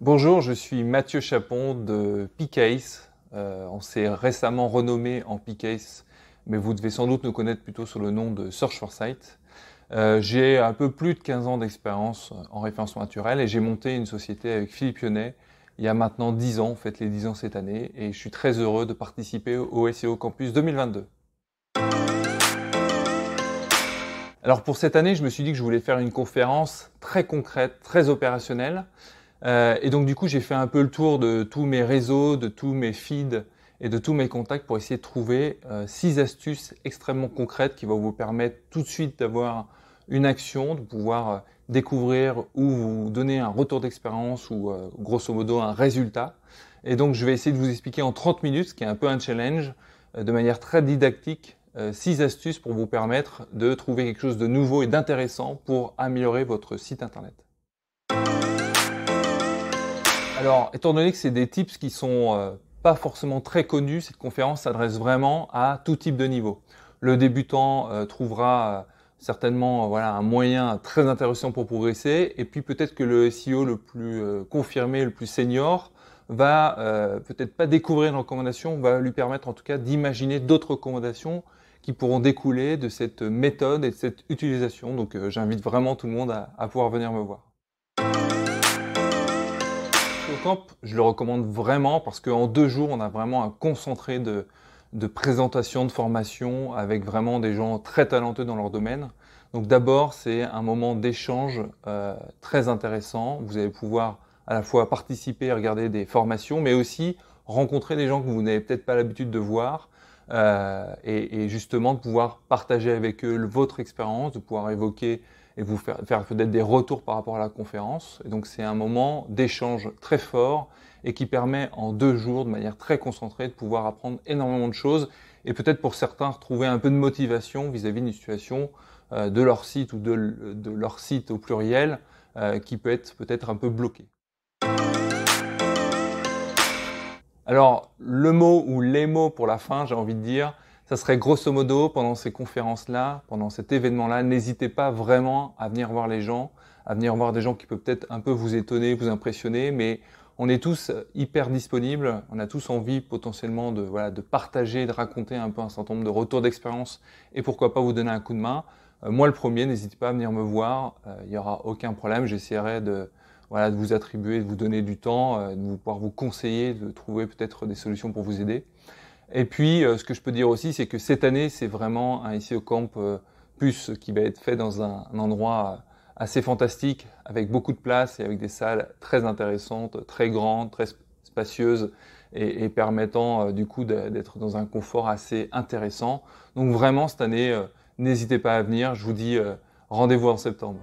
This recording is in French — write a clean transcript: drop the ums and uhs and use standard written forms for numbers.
Bonjour, je suis Mathieu Chapon de Picase. On s'est récemment renommé en Picase, mais vous devez sans doute nous connaître plutôt sous le nom de Search for Site. J'ai un peu plus de 15 ans d'expérience en référencement naturel et j'ai monté une société avec Philippe Lyonnais il y a maintenant 10 ans, on fête les 10 ans cette année, et je suis très heureux de participer au SEO Campus 2022. Alors pour cette année, je me suis dit que je voulais faire une conférence très concrète, très opérationnelle. Et donc du coup, j'ai fait un peu le tour de tous mes réseaux, de tous mes feeds et de tous mes contacts pour essayer de trouver 6 astuces extrêmement concrètes qui vont vous permettre tout de suite d'avoir une action, de pouvoir découvrir ou vous donner un retour d'expérience ou grosso modo un résultat. Et donc je vais essayer de vous expliquer en 30 minutes, ce qui est un peu un challenge, de manière très didactique, 6 astuces pour vous permettre de trouver quelque chose de nouveau et d'intéressant pour améliorer votre site internet. Alors, étant donné que c'est des tips qui sont pas forcément très connus, cette conférence s'adresse vraiment à tout type de niveau. Le débutant trouvera certainement voilà, un moyen très intéressant pour progresser, et puis peut-être que le SEO le plus confirmé, le plus senior, va peut-être pas découvrir une recommandation, va lui permettre en tout cas d'imaginer d'autres recommandations qui pourront découler de cette méthode et de cette utilisation. Donc j'invite vraiment tout le monde à pouvoir venir me voir. Camp, je le recommande vraiment parce qu'en 2 jours, on a vraiment un concentré de présentation, de formation avec vraiment des gens très talentueux dans leur domaine. Donc d'abord, c'est un moment d'échange très intéressant. Vous allez pouvoir à la fois participer et regarder des formations, mais aussi rencontrer des gens que vous n'avez peut-être pas l'habitude de voir et justement de pouvoir partager avec eux votre expérience, de pouvoir évoquer et vous faire peut-être des retours par rapport à la conférence. Et donc c'est un moment d'échange très fort et qui permet en 2 jours, de manière très concentrée, de pouvoir apprendre énormément de choses et peut-être pour certains retrouver un peu de motivation vis-à-vis d'une situation de leur site ou de leur site au pluriel qui peut être peut-être un peu bloqué. Alors, le mot ou les mots pour la fin, j'ai envie de dire, ça serait grosso modo, pendant ces conférences-là, pendant cet événement-là, n'hésitez pas vraiment à venir voir les gens, à venir voir des gens qui peuvent peut-être un peu vous étonner, vous impressionner, mais on est tous hyper disponibles, on a tous envie potentiellement de, voilà, de partager, de raconter un peu un certain nombre de retours d'expérience et pourquoi pas vous donner un coup de main. Moi, le premier, n'hésitez pas à venir me voir, il n'y aura aucun problème, j'essaierai de voilà, de vous attribuer, de vous donner du temps, de pouvoir vous conseiller, de trouver peut-être des solutions pour vous aider. Et puis, ce que je peux dire aussi, c'est que cette année, c'est vraiment un SEO Camp Plus qui va être fait dans un endroit assez fantastique, avec beaucoup de place et avec des salles très intéressantes, très grandes, très spacieuses et permettant du coup d'être dans un confort assez intéressant. Donc vraiment, cette année, n'hésitez pas à venir. Je vous dis rendez-vous en septembre.